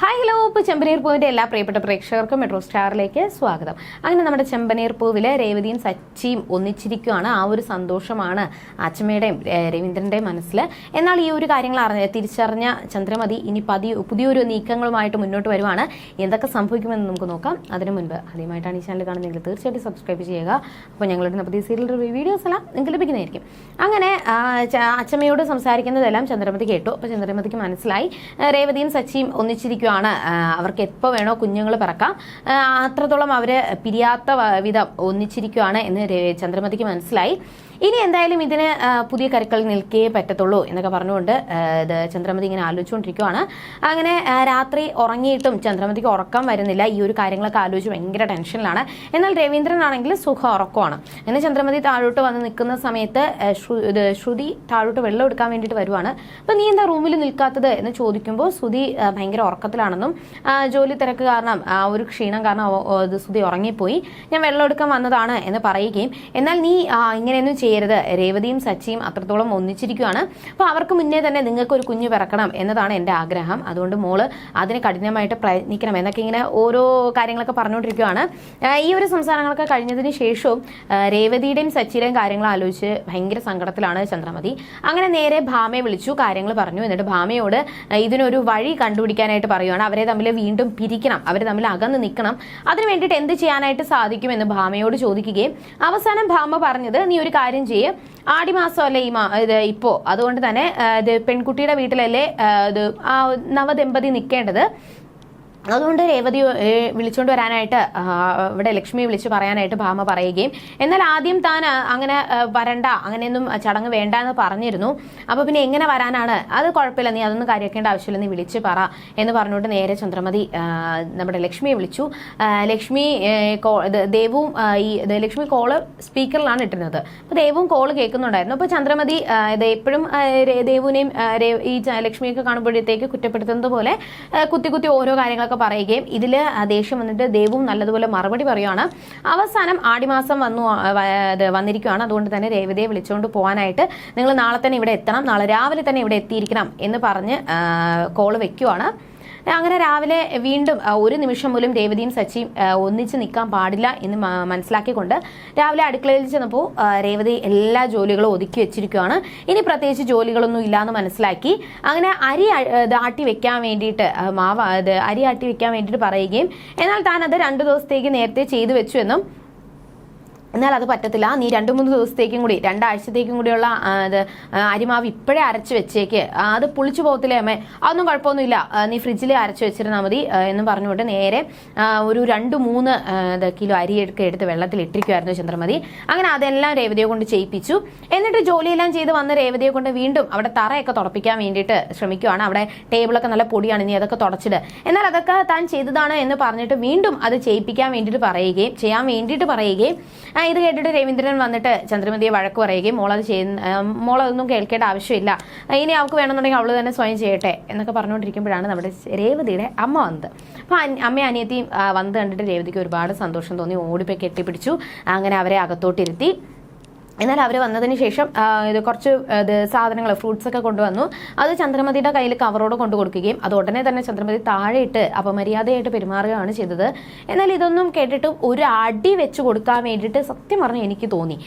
Hi hello, ഇപ്പോൾ ചെമ്പനീർ പൂവിൻ്റെ എല്ലാ പ്രിയപ്പെട്ട പ്രേക്ഷകർക്കും മെട്രോ സ്റ്റാറിലേക്ക് സ്വാഗതം. അങ്ങനെ നമ്മുടെ ചെമ്പനീർ പൂവിൽ രേവതിയും സച്ചിയും ഒന്നിച്ചിരിക്കുകയാണ്. ആ ഒരു സന്തോഷമാണ് അച്ഛമ്മയുടെയും രവീന്ദ്രൻ്റെയും മനസ്സിൽ. എന്നാൽ ഈ ഒരു കാര്യങ്ങൾ തിരിച്ചറിഞ്ഞ ചന്ദ്രമതി ഇനി പുതിയൊരു നീക്കങ്ങളുമായിട്ട് മുന്നോട്ട് വരുവാണ്. എന്തൊക്കെ സംഭവിക്കുമെന്ന് നമുക്ക് നോക്കാം. അതിനു മുൻപ് ആദ്യമായിട്ടാണ് ഈ ചാനൽ കാണുന്നതെങ്കിൽ തീർച്ചയായിട്ടും സബ്സ്ക്രൈബ് ചെയ്യുക. അപ്പോൾ ഞങ്ങളുടെ പുതിയ സീരിയൽ വീഡിയോസ് എല്ലാം നിങ്ങൾക്ക് ലഭിക്കുന്നതായിരിക്കും. അങ്ങനെ അച്ഛമ്മയോട് സംസാരിക്കുന്നതെല്ലാം ചന്ദ്രമതി കേട്ടു. അപ്പോൾ ചന്ദ്രമതിക്ക് മനസ്സിലായി രേവതിയും സച്ചിയും ഒന്നിച്ചിരിക്കുക, അവർക്ക് എപ്പോൾ വേണോ കുഞ്ഞുങ്ങൾ പിറക്കാം, അത്രത്തോളം അവർ പിരിയാത്ത വിധം ഒന്നിച്ചിരിക്കുകയാണ് എന്ന് ചന്ദ്രമതിക്ക് മനസ്സിലായി. ഇനി എന്തായാലും ഇതിന് പുതിയ കരുക്കൾ നിൽക്കേ പറ്റത്തുള്ളൂ എന്നൊക്കെ പറഞ്ഞുകൊണ്ട് ചന്ദ്രമതി ഇങ്ങനെ ആലോചിച്ചുകൊണ്ടിരിക്കുകയാണ്. അങ്ങനെ രാത്രി ഉറങ്ങിയിട്ടും ചന്ദ്രമതിക്ക് ഉറക്കം വരുന്നില്ല. ഈ ഒരു കാര്യങ്ങളൊക്കെ ആലോചിച്ച് ഭയങ്കര ടെൻഷനിലാണ്. എന്നാൽ രവീന്ദ്രനാണെങ്കിൽ സുഖം ഉറക്കമാണ്. അങ്ങനെ ചന്ദ്രമതി താഴോട്ട് വന്ന് നിൽക്കുന്ന സമയത്ത് ശ്രുതി താഴോട്ട് വെള്ളം എടുക്കാൻ വേണ്ടിയിട്ട് വരുവാണ്. അപ്പം നീ എന്താ റൂമിൽ നിൽക്കാത്തത് എന്ന് ചോദിക്കുമ്പോൾ ശ്രുതി ഭയങ്കര ഉറക്കത്തിലാണെന്നും ജോലി തിരക്ക് കാരണം ഒരു ക്ഷീണം കാരണം ശ്രുതി ഉറങ്ങിപ്പോയി, ഞാൻ വെള്ളം എടുക്കാൻ വന്നതാണ് എന്ന് പറയുകയും, എന്നാൽ നീ ഇങ്ങനെയൊന്നും ചെയ്യരുത്, രേവതിയും സച്ചിയും അത്രത്തോളം ഒന്നിച്ചിരിക്കുകയാണ്, അപ്പോൾ അവർക്ക് മുന്നേ തന്നെ നിങ്ങൾക്ക് ഒരു കുഞ്ഞ് പിറക്കണം എന്നതാണ് എൻ്റെ ആഗ്രഹം, അതുകൊണ്ട് മോള് അതിന് കഠിനമായിട്ട് പ്രയത്നിക്കണം എന്നൊക്കെ ഇങ്ങനെ ഓരോ കാര്യങ്ങളൊക്കെ പറഞ്ഞുകൊണ്ടിരിക്കുകയാണ്. ഈ ഒരു സംസാരങ്ങളൊക്കെ കഴിഞ്ഞതിന് ശേഷവും രേവതിയുടെയും സച്ചിയുടെയും കാര്യങ്ങൾ ആലോചിച്ച് ഭയങ്കര സങ്കടത്തിലാണ് ചന്ദ്രമതി. അങ്ങനെ നേരെ ഭാമയെ വിളിച്ചു, കാര്യങ്ങൾ പറഞ്ഞു. എന്നിട്ട് ഭാമയോട് ഇതിനൊരു വഴി കണ്ടുപിടിക്കാനായിട്ട് പറയുകയാണ്. അവരെ തമ്മിൽ വീണ്ടും പിരിക്കണം, അവർ തമ്മിൽ അകന്ന് നിൽക്കണം, അതിന് വേണ്ടിയിട്ട് എന്ത് ചെയ്യാനായിട്ട് സാധിക്കുമെന്ന് ഭാമയോട് ചോദിക്കുകയും അവസാനം ഭാമ പറഞ്ഞത്, നീ ഒരു കാര്യം ചെയ്യ്, ആടിമാസമല്ലേ ഇപ്പോ, അതുകൊണ്ട് തന്നെ പെൺകുട്ടിയുടെ വീട്ടിലല്ലേ നവദമ്പതി നിൽക്കേണ്ടത്, അതുകൊണ്ട് രേവതി വിളിച്ചുകൊണ്ട് വരാനായിട്ട് ഇവിടെ ലക്ഷ്മി വിളിച്ച് പറയാനായിട്ട് ഭാമ പറയുകയും, എന്നാൽ ആദ്യം താൻ അങ്ങനെ വരണ്ട, അങ്ങനെയൊന്നും ചടങ്ങ് വേണ്ട എന്ന് പറഞ്ഞിരുന്നു, അപ്പോൾ പിന്നെ എങ്ങനെ വരാനാണ്, അത് കുഴപ്പമില്ല, നീ അതൊന്നും കാര്യമാക്കേണ്ട ആവശ്യമില്ല, നീ വിളിച്ച് പറ എന്ന് പറഞ്ഞുകൊണ്ട് നേരെ ചന്ദ്രമതി നമ്മുടെ ലക്ഷ്മിയെ വിളിച്ചു. ലക്ഷ്മി ദേവും ലക്ഷ്മി കോള് സ്പീക്കറിലാണ് ഇട്ടിരുന്നത്. അപ്പോൾ ദേവും കോള് കേൾക്കുന്നുണ്ടായിരുന്നു. അപ്പോൾ ചന്ദ്രമതി എപ്പോഴും ദേവുവിനെയും ഈ ലക്ഷ്മിയൊക്കെ കാണുമ്പോഴത്തേക്ക് കുറ്റപ്പെടുത്തുന്നത് പോലെ കുത്തി ഓരോ കാര്യങ്ങൾ പറയുകയും, ഇതിൽ ദേഷ്യം വന്നിട്ട് ദേവും നല്ലതുപോലെ മറുപടി പറയുകയാണ്. അവസാനം ആടിമാസം വന്നിരിക്കുകയാണ്, അതുകൊണ്ട് തന്നെ രേവതിയെ വിളിച്ചുകൊണ്ട് പോകാനായിട്ട് നിങ്ങൾ നാളെ തന്നെ ഇവിടെ എത്തണം, നാളെ രാവിലെ തന്നെ ഇവിടെ എത്തിയിരിക്കണം എന്ന് പറഞ്ഞ് കോള് വെക്കുവാണ്. അങ്ങനെ രാവിലെ വീണ്ടും ഒരു നിമിഷം പോലും രേവതിയും സച്ചിയും ഒന്നിച്ച് നിൽക്കാൻ പാടില്ല എന്ന് മനസ്സിലാക്കിക്കൊണ്ട് രാവിലെ അടുക്കളയിൽ ചെന്നപ്പോൾ രേവതി എല്ലാ ജോലികളും ഒതുക്കി വെച്ചിരിക്കുകയാണ്. ഇനി പ്രത്യേകിച്ച് ജോലികളൊന്നും ഇല്ലയെന്ന് മനസ്സിലാക്കി അങ്ങനെ അരി ആട്ടി വെക്കാൻ വേണ്ടിയിട്ട് അരി ആട്ടി വെക്കാൻ വേണ്ടിയിട്ട് പറയുകയും, എന്നാൽ താൻ അത് 2 ദിവസത്തേക്ക് നേരത്തെ ചെയ്തു വെച്ചു എന്നും, എന്നാൽ അത് പറ്റത്തില്ല, നീ 2-3 ദിവസത്തേക്കും കൂടി 2 ആഴ്ചത്തേക്കും കൂടിയുള്ള അരിമാവ് ഇപ്പോഴേ അരച്ച് വെച്ചേക്ക്, അത് പുളിച്ചു പോകത്തില്ലേ അമ്മേ, അതൊന്നും കുഴപ്പമൊന്നുമില്ല, നീ ഫ്രിഡ്ജിൽ അരച്ച് വെച്ചിരുന്നാൽ മതി എന്ന് പറഞ്ഞുകൊണ്ട് നേരെ ഒരു 2-3 കിലോ അരിയൊക്കെ എടുത്ത് വെള്ളത്തിൽ ഇട്ടിരിക്കുമായിരുന്നു ചന്ദ്രമതി. അങ്ങനെ അതെല്ലാം രേവതിയെ കൊണ്ട് ചെയ്യിപ്പിച്ചു. എന്നിട്ട് ജോലിയെല്ലാം ചെയ്ത് വന്ന് രേവതിയെ കൊണ്ട് വീണ്ടും അവിടെ തറയൊക്കെ തുടപ്പിക്കാൻ വേണ്ടിയിട്ട് ശ്രമിക്കുകയാണ്. അവിടെ ടേബിളൊക്കെ നല്ല പൊടിയാണ്, നീ അതൊക്കെ തുടച്ചിട്, എന്നാൽ അതൊക്കെ താൻ ചെയ്തതാണ് എന്ന് പറഞ്ഞിട്ട് വീണ്ടും അത് ചെയ്യാൻ വേണ്ടിയിട്ട് പറയുകയും ഇത് കേട്ടിട്ട് രവീന്ദ്രൻ വന്നിട്ട് ചന്ദ്രമതിയെ വഴക്ക് പറയുകയും, മോളതൊന്നും കേൾക്കേണ്ട ആവശ്യമില്ല, ഇനി അവൾക്ക് വേണമെന്നുണ്ടെങ്കിൽ അവൾ തന്നെ സ്വയം ചെയ്യട്ടെ എന്നൊക്കെ പറഞ്ഞുകൊണ്ടിരിക്കുമ്പോഴാണ് നമ്മുടെ രേവതിയുടെ അമ്മ വന്നത്. അപ്പോൾ അമ്മയും അനിയത്തിയും വന്ന് കണ്ടിട്ട് രേവതിക്ക് ഒരുപാട് സന്തോഷം തോന്നി, ഓടിപ്പോയി കെട്ടിപ്പിടിച്ചു. അങ്ങനെ അവരെ അകത്തോട്ടിരുത്തി. എന്നാൽ അവർ വന്നതിന് ശേഷം കുറച്ച് സാധനങ്ങൾ ഫ്രൂട്ട്സ് ഒക്കെ കൊണ്ടുവന്നു. അത് ചന്ദ്രമതിയുടെ കയ്യിൽ കവറോട് കൊണ്ടു കൊടുക്കുകയും അത് ഉടനെ തന്നെ ചന്ദ്രമതി താഴെയിട്ട് അപമര്യാദയായിട്ട് പെരുമാറുകയാണ് ചെയ്തത്. എന്നാൽ ഇതൊന്നും കേട്ടിട്ട് ഒരു അടി വെച്ച് കൊടുക്കാൻ വേണ്ടിയിട്ട് സത്യം പറഞ്ഞ് എനിക്ക് തോന്നി,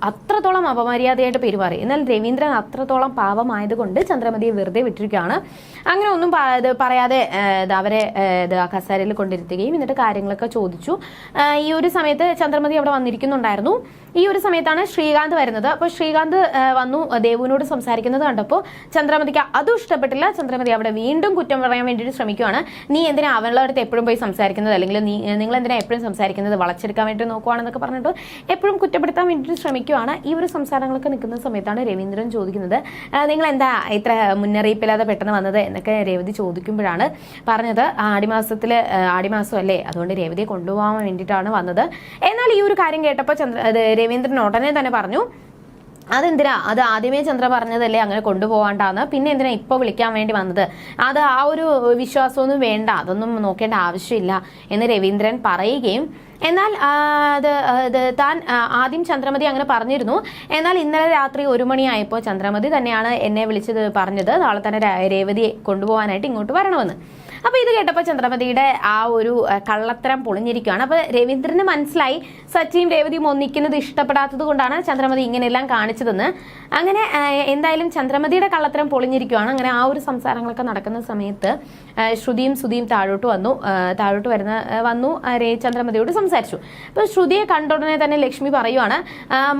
അത്രത്തോളം അപമര്യാദയായിട്ട് പെരുമാറി. എന്നാൽ രവീന്ദ്രൻ അത്രത്തോളം പാവമായതുകൊണ്ട് ചന്ദ്രമതിയെ വെറുതെ വിട്ടിരിക്കുകയാണ്. അങ്ങനെ ഒന്നും പറയാതെ അവരെ കസേരയിൽ കൊണ്ടിരുത്തുകയും എന്നിട്ട് കാര്യങ്ങളൊക്കെ ചോദിച്ചു. ഈ ഒരു സമയത്ത് ചന്ദ്രമതി അവിടെ വന്നിരിക്കുന്നുണ്ടായിരുന്നു. ഈ ഒരു സമയത്താണ് ശ്രീകാന്ത് വരുന്നത്. അപ്പോൾ ശ്രീകാന്ത് വന്നു ദേവുവിനോട് സംസാരിക്കുന്നത് കണ്ടപ്പോൾ ചന്ദ്രമതിക്ക് അതും ഇഷ്ടപ്പെട്ടില്ല. ചന്ദ്രമതി അവിടെ വീണ്ടും കുറ്റം പറയാൻ വേണ്ടിയിട്ട് ശ്രമിക്കുകയാണ്. നീ എന്തിനാ അവളുടെ അടുത്ത് എപ്പോഴും പോയി സംസാരിക്കുന്നത്, അല്ലെങ്കിൽ നിങ്ങൾ എന്തിനാ എപ്പോഴും സംസാരിക്കുന്നത്, വളച്ചെടുക്കാൻ വേണ്ടി നോക്കുവാണെന്നൊക്കെ പറഞ്ഞിട്ട് എപ്പോഴും കുറ്റപ്പെടുത്താൻ വേണ്ടിയിട്ട് ശ്രമിക്കുകയാണ്. ഈ ഒരു സംസാരങ്ങളൊക്കെ നിൽക്കുന്ന സമയത്താണ് രവീന്ദ്രൻ ചോദിക്കുന്നത്, നിങ്ങൾ എന്താ ഇത്ര മുന്നറിയിപ്പില്ലാതെ പെട്ടെന്ന് വന്നത് എന്നൊക്കെ രേവതി ചോദിക്കുമ്പോഴാണ് പറഞ്ഞത്, ആടിമാസം അല്ലേ, അതുകൊണ്ട് രേവതിയെ കൊണ്ടുപോകാൻ വേണ്ടിയിട്ടാണ് വന്നത്. എന്നാൽ ഈ ഒരു കാര്യം കേട്ടപ്പോൾ രവീന്ദ്രൻ ഉടനെ തന്നെ പറഞ്ഞു, അതെന്തിനാ, അത് ആദ്യമേ ചന്ദ്ര പറഞ്ഞതല്ലേ അങ്ങനെ കൊണ്ടുപോകാണ്ടാന്ന്, പിന്നെ എന്തിനാ ഇപ്പോൾ വിളിക്കാൻ വേണ്ടി വന്നത്, അത് ആ ഒരു വിശ്വാസമൊന്നും വേണ്ട, അതൊന്നും നോക്കേണ്ട ആവശ്യമില്ല എന്ന് രവീന്ദ്രൻ പറയുകയും, എന്നാൽ താൻ ആദ്യം ചന്ദ്രമതി അങ്ങനെ പറഞ്ഞിരുന്നു. എന്നാൽ ഇന്നലെ രാത്രി 1 മണിയായപ്പോൾ ചന്ദ്രമതി തന്നെയാണ് എന്നെ വിളിച്ചത് പറഞ്ഞത് നാളെ തന്നെ രേവതിയെ കൊണ്ടുപോകാനായിട്ട് ഇങ്ങോട്ട് വരണമെന്ന്. അപ്പോൾ ഇത് കേട്ടപ്പോൾ ചന്ദ്രമതിയുടെ ആ ഒരു കള്ളത്തരം പൊളിഞ്ഞിരിക്കുകയാണ്. അപ്പോൾ രവീന്ദ്രന് മനസ്സിലായി സച്ചിയും രേവതിയും ഒന്നിക്കുന്നത് ഇഷ്ടപ്പെടാത്തത് കൊണ്ടാണ് ചന്ദ്രമതി ഇങ്ങനെയെല്ലാം കാണിച്ചതെന്ന്. അങ്ങനെ എന്തായാലും ചന്ദ്രമതിയുടെ കള്ളത്തരം പൊളിഞ്ഞിരിക്കുകയാണ്. അങ്ങനെ ആ ഒരു സംസാരങ്ങളൊക്കെ നടക്കുന്ന സമയത്ത് ശ്രുതിയും സുധിയും താഴോട്ട് വന്നു ചന്ദ്രമതിയോട് സംസാരിച്ചു. അപ്പോൾ ശ്രുതിയെ കണ്ട ഉടനെ തന്നെ ലക്ഷ്മി പറയുവാണ്,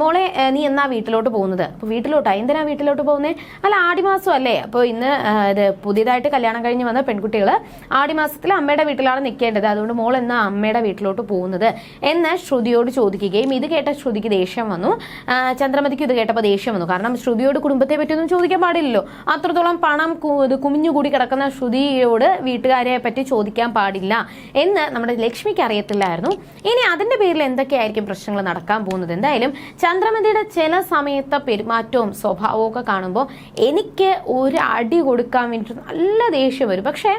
മോളെ നീ എന്നാ വീട്ടിലോട്ട് പോകുന്നത്? അപ്പോൾ വീട്ടിലോട്ടാ? എന്തിനാ വീട്ടിലോട്ട് പോകുന്നത്? അല്ല ആടിമാസം അല്ലേ, അപ്പോൾ ഇന്ന് ഇത് പുതിയതായിട്ട് കല്യാണം കഴിഞ്ഞ് വന്ന പെൺകുട്ടികൾ ആടിമാസത്തിൽ അമ്മയുടെ വീട്ടിലാണ് നിൽക്കേണ്ടത്, അതുകൊണ്ട് മോൾ എന്നാ അമ്മയുടെ വീട്ടിലോട്ട് പോകുന്നത് എന്ന് ശ്രുതിയോട് ചോദിക്കുകയും ഇത് കേട്ട ശ്രുതിക്ക് ദേഷ്യം വന്നു. ചന്ദ്രമതിക്ക് ഇത് കേട്ടപ്പോൾ ദേഷ്യം വന്നു. കാരണം ശ്രുതിയോട് കുടുംബത്തെ പറ്റിയൊന്നും ചോദിക്കാൻ പാടില്ലല്ലോ. അത്രത്തോളം പണം കുമിഞ്ഞുകൂടി കിടക്കുന്ന ശ്രുതിയോട് വീട്ടുകാരെ പറ്റി ചോദിക്കാൻ പാടില്ല എന്ന് നമ്മുടെ ലക്ഷ്മിക്ക് അറിയത്തില്ലായിരുന്നു. ഇനി അതിന്റെ പേരിൽ എന്തൊക്കെയായിരിക്കും പ്രശ്നങ്ങൾ നടക്കാൻ പോകുന്നത്? എന്തായാലും ചന്ദ്രമതിയുടെ ചില സമയത്തെ പെരുമാറ്റവും സ്വഭാവവും ഒക്കെ കാണുമ്പോൾ എനിക്ക് ഒരു അടി കൊടുക്കാൻ വേണ്ടിയിട്ട് നല്ല ദേഷ്യം വരും. പക്ഷേ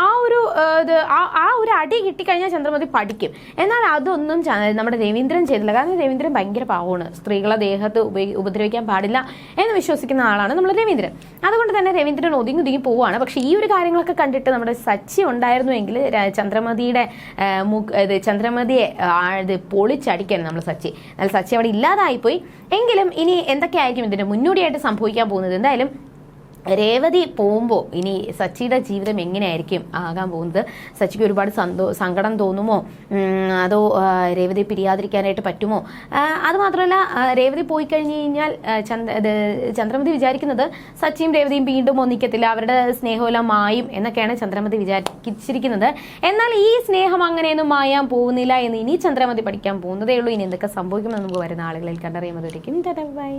ആ ഒരു അടി കിട്ടിക്കഴിഞ്ഞാൽ ചന്ദ്രമതി പഠിക്കും. എന്നാൽ അതൊന്നും നമ്മുടെ രവീന്ദ്രൻ ചെയ്തില്ല. കാരണം രവീന്ദ്രൻ ഭയങ്കര പാവമാണ്. സ്ത്രീകളെ ദേഹത്ത് ഉപദ്രവിക്കാൻ പാടില്ല എന്ന് വിശ്വസിക്കുന്ന ആളാണ് നമ്മൾ രവീന്ദ്രൻ. അതുകൊണ്ട് തന്നെ രവീന്ദ്രൻ ഒതുങ്ങി പോവുകയാണ്. പക്ഷെ ഈ ഒരു കാര്യങ്ങളൊക്കെ കണ്ടിട്ട് നമ്മുടെ സച്ചി ഉണ്ടായിരുന്നുവെങ്കിൽ ചന്ദ്രമതിയെ പൊളിച്ചടിക്കാൻ നമ്മൾ സച്ചി. എന്നാൽ സച്ചി അവിടെ ഇല്ലാതായിപ്പോയി. എങ്കിലും ഇനി എന്തൊക്കെയായിരിക്കും ഇതിന്റെ മുന്നോടിയായിട്ട് സംഭവിക്കാൻ പോകുന്നത്? എന്തായാലും രേവതി പോകുമ്പോൾ ഇനി സച്ചിയുടെ ജീവിതം എങ്ങനെയായിരിക്കും ആകാൻ പോകുന്നത്? സച്ചിക്ക് ഒരുപാട് സങ്കടം തോന്നുമോ? അതോ രേവതി പിരിയാതിരിക്കാനായിട്ട് പറ്റുമോ? അതുമാത്രമല്ല, രേവതി പോയി കഴിഞ്ഞ് കഴിഞ്ഞാൽ ചന്ദ്രമതി വിചാരിക്കുന്നത് സച്ചിയും രേവതിയും വീണ്ടും ഒന്നിക്കത്തില്ല, അവരുടെ സ്നേഹമെല്ലാം മായും എന്നൊക്കെയാണ് ചന്ദ്രമതി വിചാരിച്ചിരിക്കുന്നത്. എന്നാൽ ഈ സ്നേഹം അങ്ങനെയൊന്നും മായാൻ പോകുന്നില്ല എന്ന് ഇനി ചന്ദ്രമതി പഠിക്കാൻ പോകുന്നതേ ഉള്ളൂ. ഇനി എന്തൊക്കെ സംഭവിക്കുമെന്ന് നമുക്ക് വരുന്ന ആളുകളിൽ കണ്ടറിയാൻ. അതുവരെയും ബൈ.